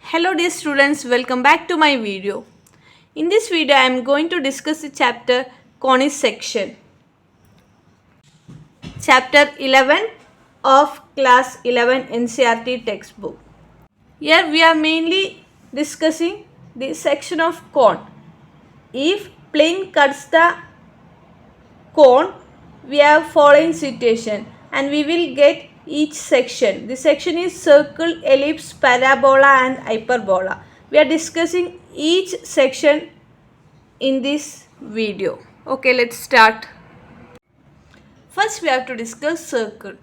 Hello dear students, welcome back to my video. In this video I am going to discuss the chapter Conic section. Chapter 11 of class 11 NCERT textbook. Here we are mainly discussing the section of cone. If plane cuts the cone, we have following situation and we will get each section. The section is circle, ellipse, parabola and hyperbola. We are discussing each section in this video. Okay, let's start. First we have to discuss circle.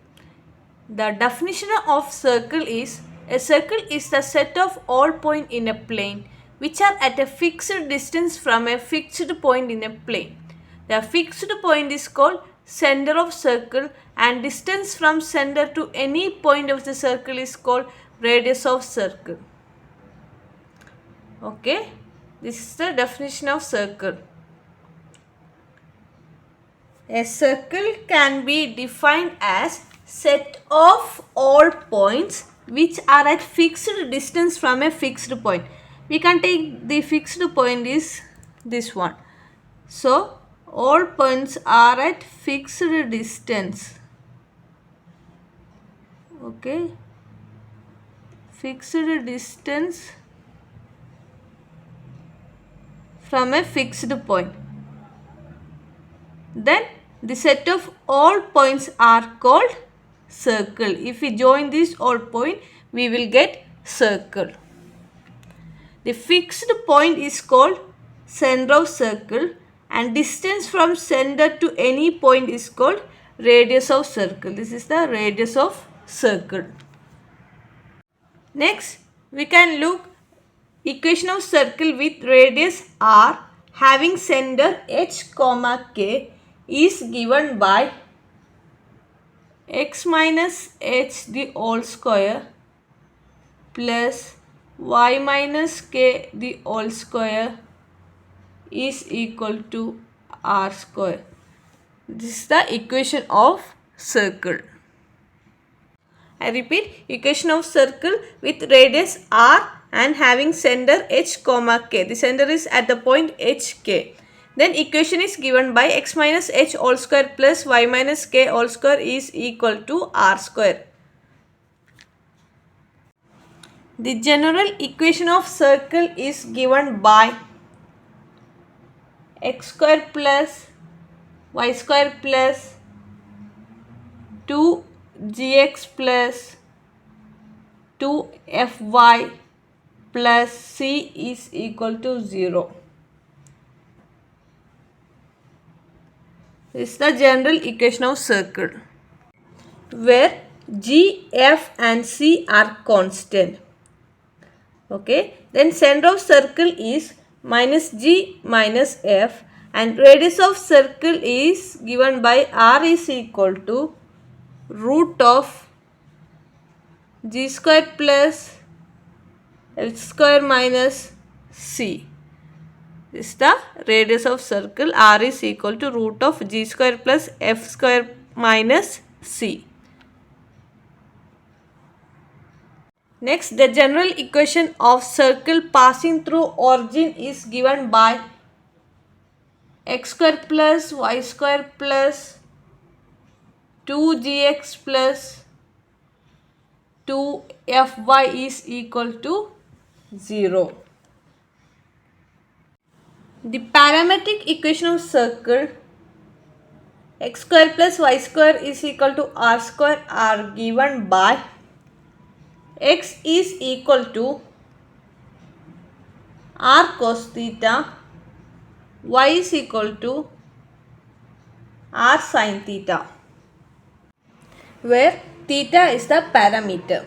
The definition of circle is a circle is the set of all points in a plane which are at a fixed distance from a fixed point in a plane. The fixed point is called center of circle and distance from center to any point of the circle is called radius of circle. Okay, this is the definition of circle. A circle can be defined as set of all points which are at fixed distance from a fixed point. We can take the fixed point is this one. So, all points are at fixed distance. Okay. Fixed distance from a fixed point. Then the set of all points are called circle. If we join this all point, we will get circle. The fixed point is called center of circle and distance from center to any point is called radius of circle. This is the radius of circle. Next, we can look equation of circle with radius r having center h comma k is given by x minus h the whole square plus y minus k the whole square is equal to r square. This is the equation of circle. I repeat, equation of circle with radius r and having center h comma k. The center is at the point hk. Then equation is given by x minus h whole square plus y minus k whole square is equal to r square. The general equation of circle is given by x square plus y square plus 2gx plus 2fy plus c is equal to 0. This is the general equation of circle where g, f and c are constant. Okay, then center of circle is minus g minus f and radius of circle is given by r is equal to root of g square plus f square minus c. This is the radius of circle. R is equal to root of g square plus f square minus c. Next, the general equation of circle passing through origin is given by x square plus y square plus 2gx plus 2fy is equal to 0. The parametric equation of circle x square plus y square is equal to r square are given by x is equal to r cos theta, y is equal to r sin theta, where theta is the parameter.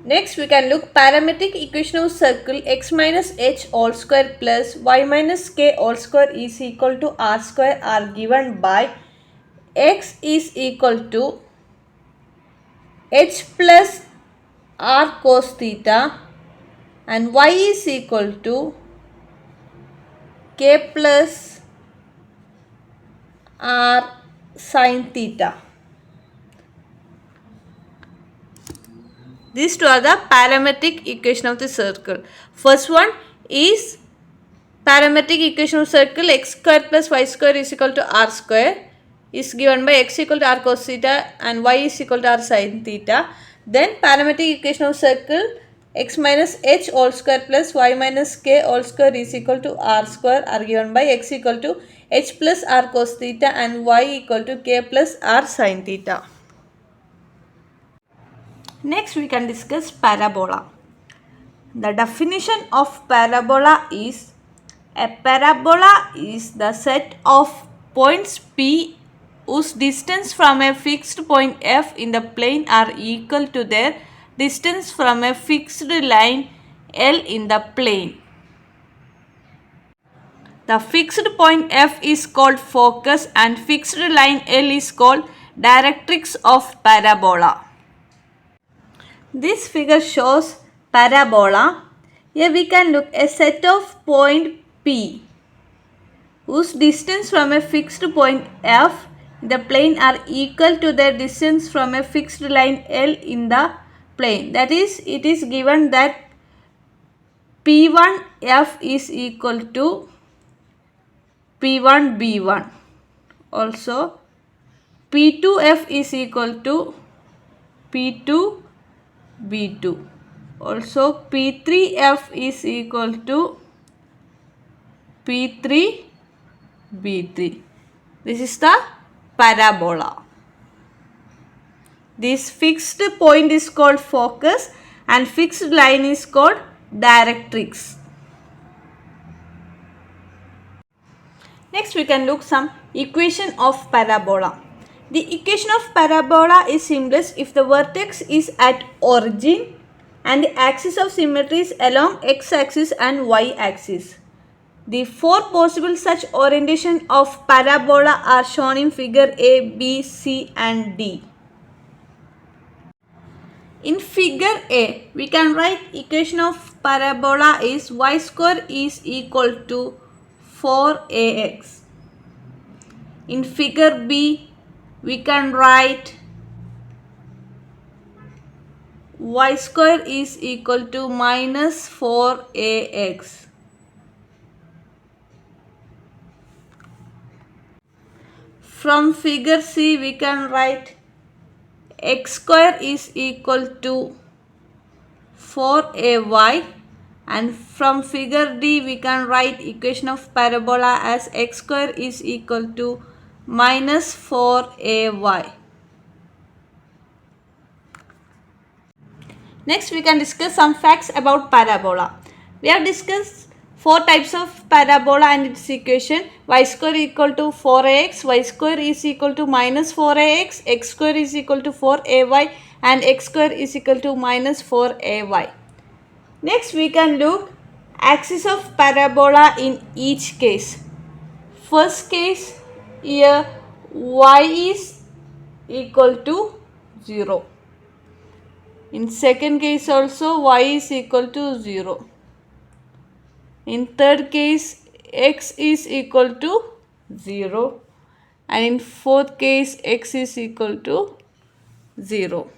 Next, we can look parametric equation of circle x minus h whole square plus y minus k whole square is equal to r square are given by x is equal to h plus r cos theta and y is equal to k plus r sin theta. These two are the parametric equation of the circle. First one is parametric equation of circle x square plus y square is equal to r square is given by x equal to r cos theta and y is equal to r sin theta. Then parametric equation of circle x minus h whole square plus y minus k whole square is equal to r square are given by x equal to h plus r cos theta and y equal to k plus r sin theta. Next we can discuss parabola. The definition of parabola is a parabola is the set of points P whose distance from a fixed point F in the plane are equal to their distance from a fixed line L in the plane. The fixed point F is called focus and fixed line L is called directrix of parabola. This figure shows parabola. Here we can look a set of point P whose distance from a fixed point F in the plane are equal to their distance from a fixed line L in the plane. That is, it is given that P1F is equal to P1B1. Also, P2F is equal to P2B2. Also, P3F is equal to P3B3. This is the parabola. This fixed point is called focus and fixed line is called directrix. Next we can look some equation of parabola. The equation of parabola is simplest if the vertex is at origin and the axis of symmetry is along x-axis and y-axis. The four possible such orientation of parabola are shown in figure A, B, C and D. In figure A, we can write equation of parabola is y square is equal to 4ax. In figure B, we can write y square is equal to minus 4ax. From figure C, we can write x square is equal to 4ay, and from figure D we can write equation of parabola as x square is equal to minus 4ay. Next we can discuss some facts about parabola. We have discussed four types of parabola and its equation. Y square equal to 4ax, y square is equal to minus 4ax, x square is equal to 4ay and x square is equal to minus 4ay. Next we can look axis of parabola in each case. First case, here y is equal to 0. In second case also y is equal to 0. In third case x is equal to 0 and in fourth case x is equal to 0.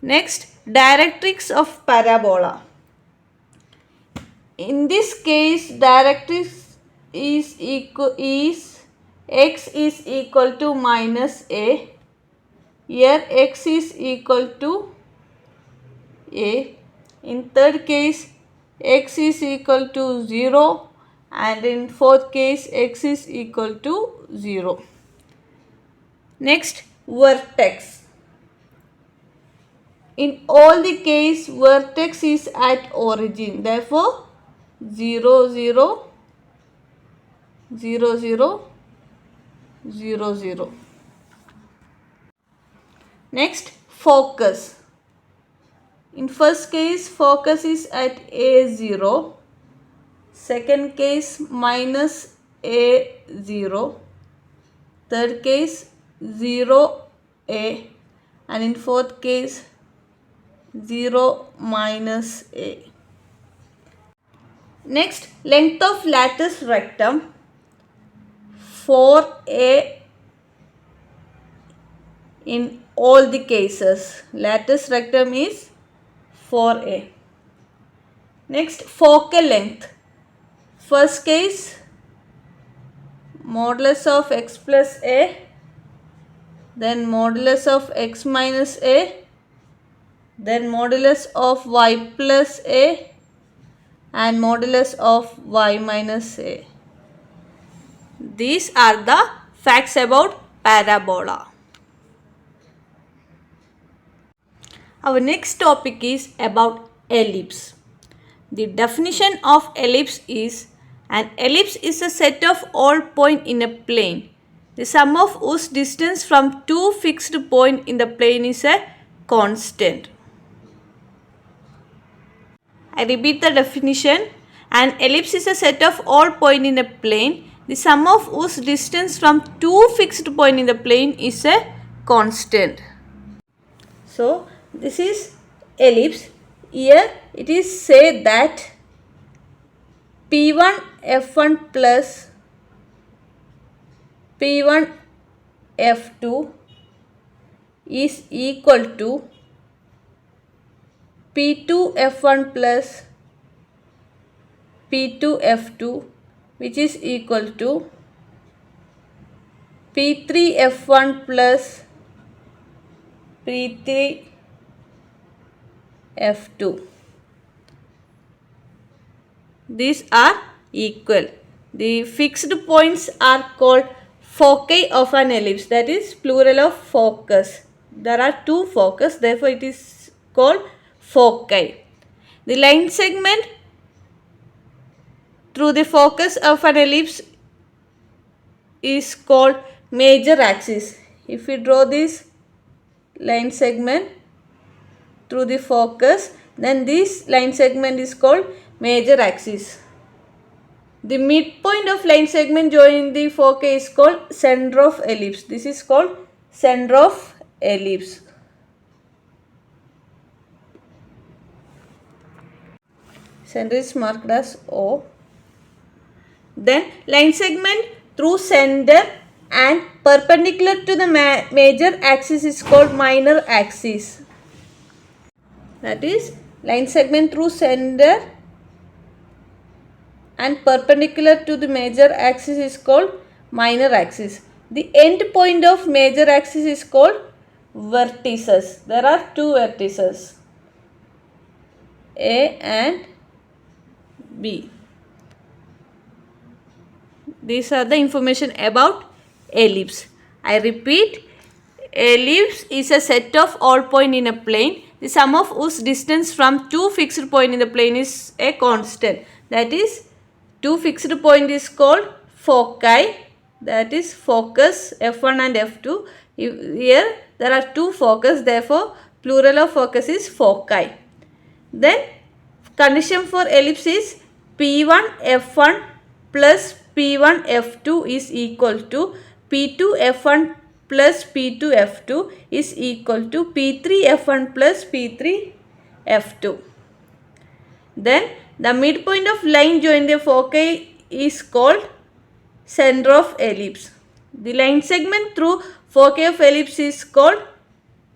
Next, directrix of parabola. In this case, directrix is x is equal to minus a. Here x is equal to a. In third case, x is equal to 0 and in fourth case x is equal to 0. Next, vertex. In all the case, vertex is at origin. Therefore, 0, 0, 0, 0, 0, 0. Next, focus. In first case, focus is at A0. Second case, minus A0. Third case, 0A. And in fourth case, 0 minus a. Next, length of lattice rectum 4a in all the cases. Lattice rectum is 4a. Next, focal length. First case, modulus of x plus a, then modulus of x minus a, then modulus of y plus a, and modulus of y minus a. These are the facts about parabola. Our next topic is about ellipse. The definition of ellipse is: an ellipse is a set of all points in a plane, the sum of whose distance from two fixed points in the plane is a constant. I repeat the definition. An ellipse is a set of all points in a plane, the sum of whose distance from two fixed points in the plane is a constant. So, this is ellipse. Here it is said that P1 F1 plus P1 F2 is equal to P2 F1 plus P2 F2, which is equal to P3 F1 plus P3 F2. These are equal. The fixed points are called foci of an ellipse, that is plural of focus. There are two focus, therefore it is called foci. The line segment through the focus of an ellipse is called major axis. If we draw this line segment through the focus, then this line segment is called major axis. The midpoint of line segment joining the foci is called center of ellipse. This is called center of ellipse. Center is marked as O. Then line segment through center and perpendicular to the major axis is called minor axis. That is, line segment through center and perpendicular to the major axis is called minor axis. The end point of major axis is called vertices. There are two vertices, A and B. These are the information about ellipse. I repeat, ellipse is a set of all points in a plane, the sum of whose distance from two fixed points in the plane is a constant. That is, two fixed points is called foci, that is focus F1 and F2. Here there are two focus, therefore plural of focus is foci. Then condition for ellipse is P1 F1 plus P1 F2 is equal to P2 F1 plus P2 F2 is equal to P3 F1 plus P3 F2. Then the midpoint of line joining the foci is called center of ellipse. The line segment through foci of ellipse is called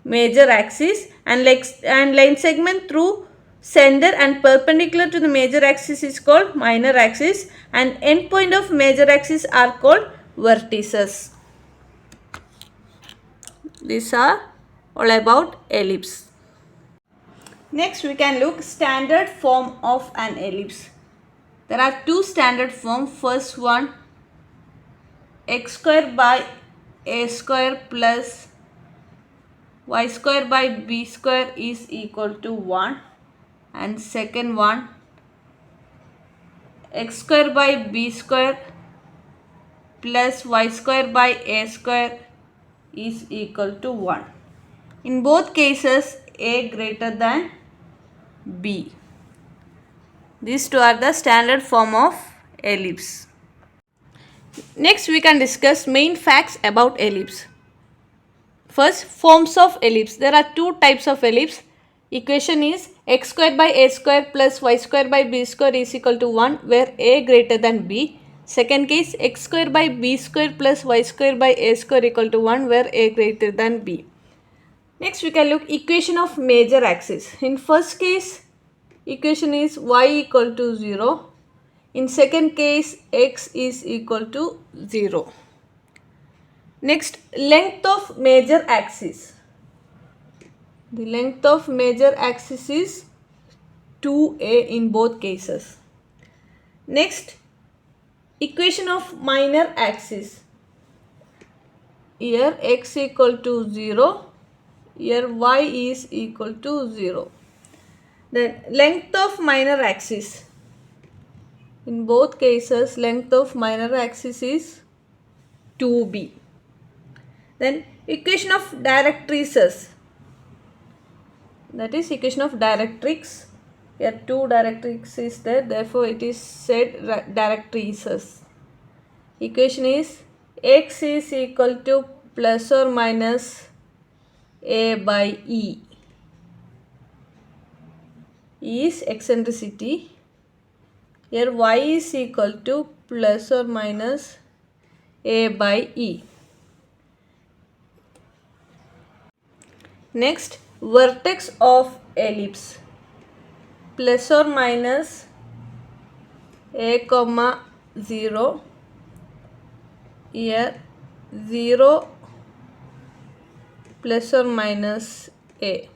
major axis, and line segment through center and perpendicular to the major axis is called minor axis, and end point of major axis are called vertices. These are all about ellipse. Next we can look standard form of an ellipse. There are two standard forms. First one, x square by a square plus y square by b square is equal to 1, and second one, x square by b square plus y square by a square is equal to 1. In both cases, a greater than b. These two are the standard form of ellipse. Next we can discuss main facts about ellipse. First, forms of ellipse. There are two types of ellipse. Equation is x square by a square plus y square by b square is equal to 1, where a greater than b. Second case, x square by b square plus y square by a square equal to 1, where a greater than b. Next we can look equation of major axis. In first case, equation is y equal to 0. In second case, x is equal to 0. Next, length of major axis. The length of major axis is 2a in both cases. Next, equation of minor axis. Here x equal to 0. Here y is equal to 0. Then length of minor axis. In both cases, length of minor axis is 2b. Then equation of directrices. That is equation of directrix. Here two directrix is there, therefore it is said directrices. Equation is x is equal to plus or minus a by e. E is eccentricity. Here y is equal to plus or minus a by e. Next, vertex of ellipse. Plus or minus a comma 0. Here 0 plus or minus a.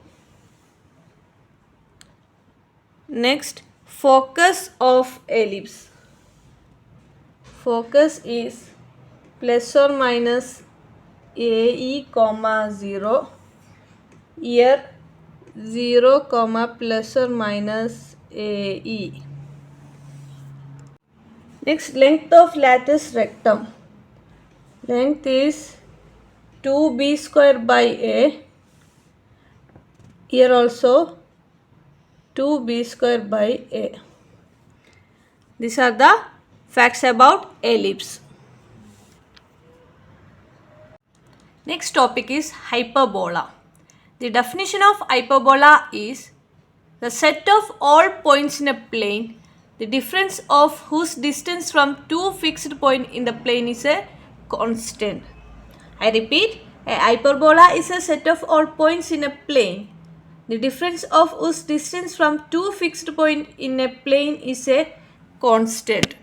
Next, focus of ellipse. Focus is plus or minus ae comma 0. Here 0 comma plus or minus ae. Next, length of lattice rectum. Length is 2b square by a. Here also 2b square by a. These are the facts about ellipse. Next topic is hyperbola. The definition of hyperbola is the set of all points in a plane, the difference of whose distance from two fixed points in the plane is a constant. I repeat, a hyperbola is a set of all points in a plane. The difference of whose distance from two fixed points in a plane is a constant.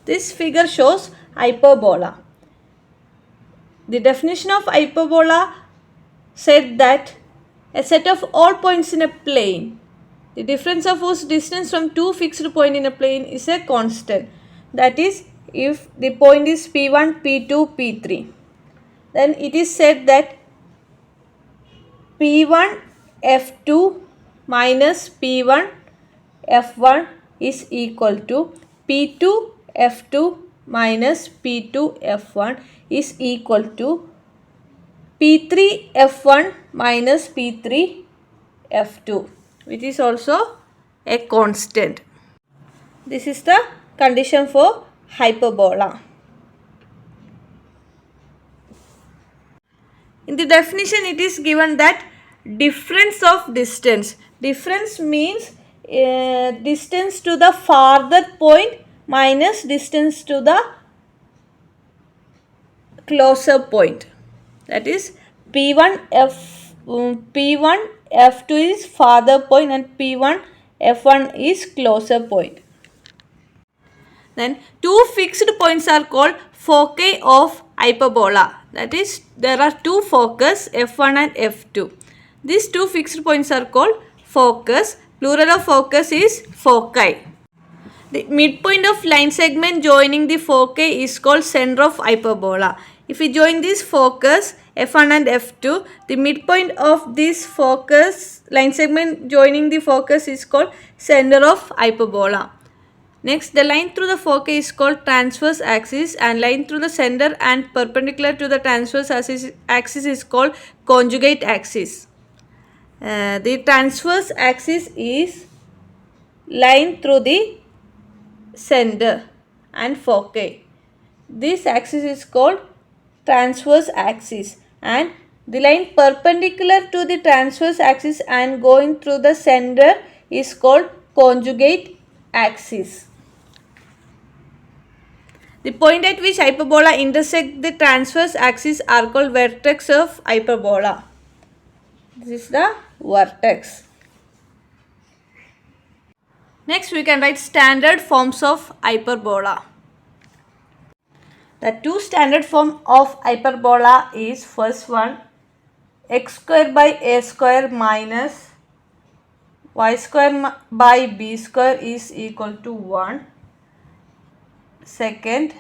This figure shows hyperbola. The definition of hyperbola said that a set of all points in a plane, the difference of whose distance from two fixed points in a plane is a constant. That is, if the point is P1, P2, P3, then it is said that P1 F2 minus P1 F1 is equal to P2 F2 minus P2 F1 is equal to P3 F1 minus P3 F2, which is also a constant. This is the condition for hyperbola. In the definition, it is given that difference of distance. Difference means distance to the farther point minus distance to the closer point. That is P1 F2 is farther point and P1 F1 is closer point. Then two fixed points are called foci of hyperbola. That is, there are two focus F1 and F2. These two fixed points are called focus. Plural of focus is foci. The midpoint of line segment joining the foci is called center of hyperbola. If we join this focus F1 and F2, the midpoint of this focus line segment joining the focus is called center of hyperbola. Next, the line through the foci is called transverse axis and line through the center and perpendicular to the transverse axis is called conjugate axis. The transverse axis is line through the center and foci. This axis is called transverse axis and the line perpendicular to the transverse axis and going through the center is called conjugate axis. The point at which hyperbola intersect the transverse axis are called vertex of hyperbola. This is the vertex. Next we can write standard forms of hyperbola. The two standard form of hyperbola is first one x square by a square minus y square by b square is equal to 1. Second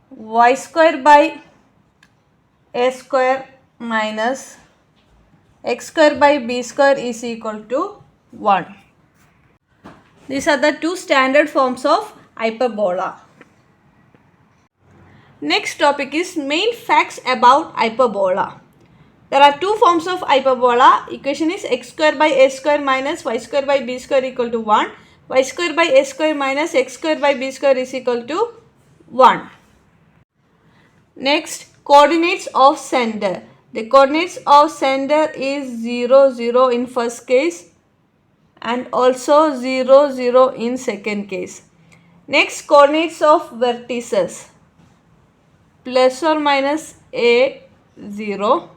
y square by a square minus x square by b square is equal to 1. These are the two standard forms of hyperbola. Next topic is main facts about hyperbola. There are two forms of hyperbola. Equation is x square by a square minus y square by b square equal to 1. Y square by a square minus x square by b square is equal to 1. Next, coordinates of center. The coordinates of center is 0, 0 in first case and also 0, 0 in second case. Next, coordinates of vertices. Plus or minus a 0.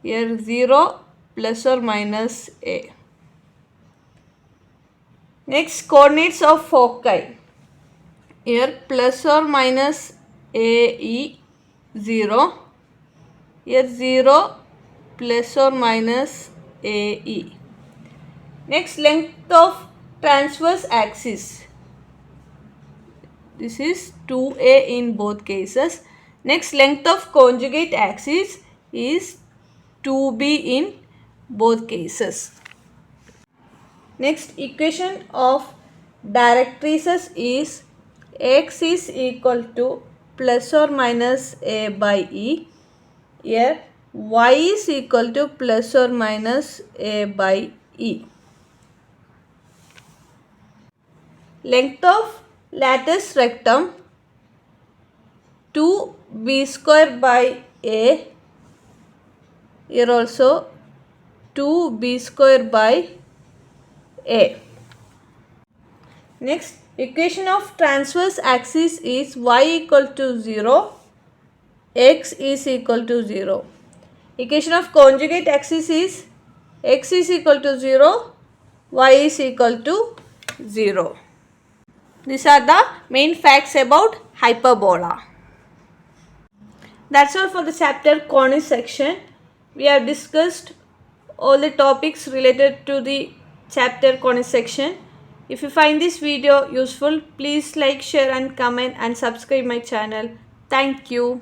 Here 0 plus or minus a. Next, coordinates of foci. Here plus or minus ae 0. Here 0 plus or minus ae. Next, length of transverse axis. This is 2a in both cases. Next, length of conjugate axis is 2b in both cases. Next, equation of directrices is x is equal to plus or minus a by e. Here y is equal to plus or minus a by e. Length of latus rectum 2b square by a. Here also 2b square by a. Next, equation of transverse axis is y equal to 0, x is equal to 0. Equation of conjugate axis is x is equal to 0, y is equal to 0. These are the main facts about hyperbola. That's all for the chapter Conic section. We have discussed all the topics related to the chapter Conic section. If you find this video useful, please like, share and comment and subscribe my channel. Thank you.